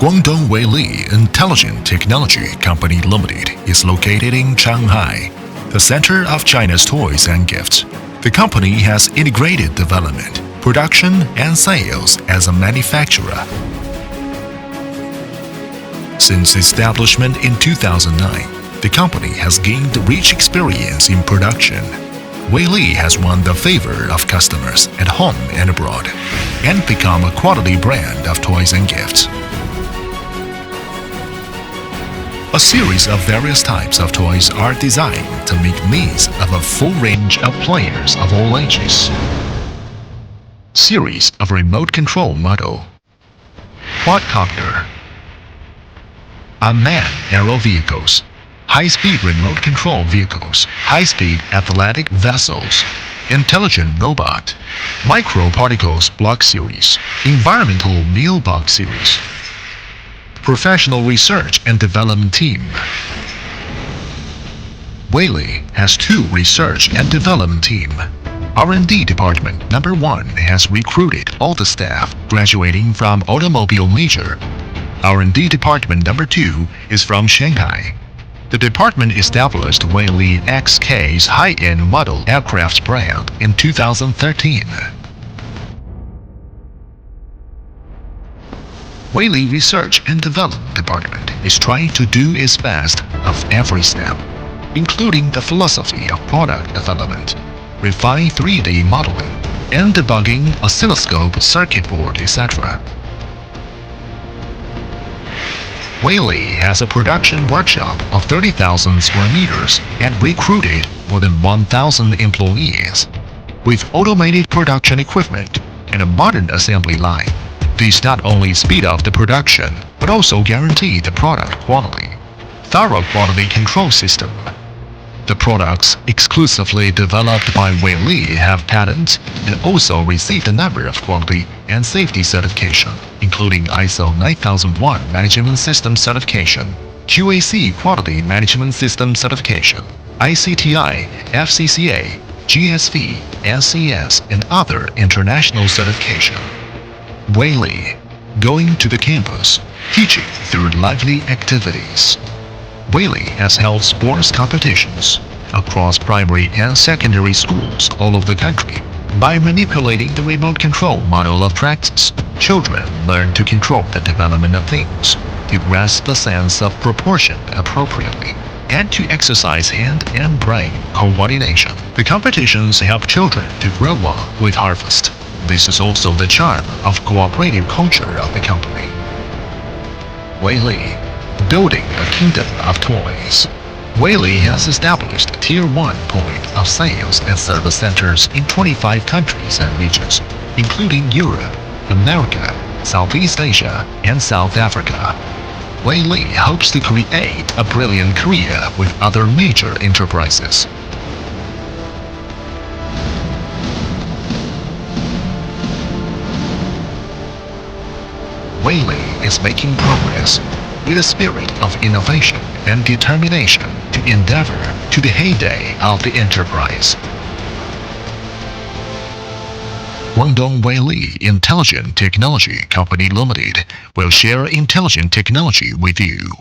Guangdong Weili Intelligent Technology Company Limited is located in Shanghai, the center of China's toys and gifts. The company has integrated development, production, and sales as a manufacturer. Since establishment in 2009, the company has gained rich experience in production. Weili has won the favor of customers at home and abroad, and become a quality brand of toys and gifts. A series of various types of toys are designed to meet needs of a full range of players of all ages. Series of remote control model. Quadcopter. Unmanned aero vehicles. High-speed remote control vehicles, high-speed athletic vessels, intelligent robot, microparticles block series, environmental meal box series, professional research and development team. Weili has two research and development team. R&D department number 1 has recruited all the staff graduating from automobile major. R&D department number 2 is from Shanghai. The department established Weili XK's high-end model aircraft brand in 2013. Weili Research and Development Department is trying to do its best of every step, including the philosophy of product development, refined 3D modeling, and debugging oscilloscope circuit board, etc. Weili has a production workshop of 30,000 square meters and recruited more than 1,000 employees. With automated production equipment and a modern assembly line, these not only speed up the production, but also guarantee the product quality. Thorough quality control system. The products exclusively developed by Weili have patents and also received a number of quality and safety certification, including ISO 9001 Management System Certification, QAC Quality Management System Certification, ICTI, FCCA, GSV, SCS, and other international certification. Weili, going to the campus, teaching through lively activities. Weili has held sports competitions across primary and secondary schools all over the country. By manipulating the remote control model of practice, children learn to control the development of things, to grasp the sense of proportion appropriately, and to exercise hand and brain coordination. The competitions help children to grow up with harvest. This is also the charm of cooperative culture of the company. Weili, building a kingdom of toys. Weili has established a Tier 1 point of sales and service centers in 25 countries and regions, including Europe, America, Southeast Asia, and South Africa. Weili hopes to create a brilliant career with other major enterprises. Weili is making progress with a spirit of innovation and determination to endeavor to the heyday of the enterprise. Guangdong Weili Intelligent Technology Company Limited will share intelligent technology with you.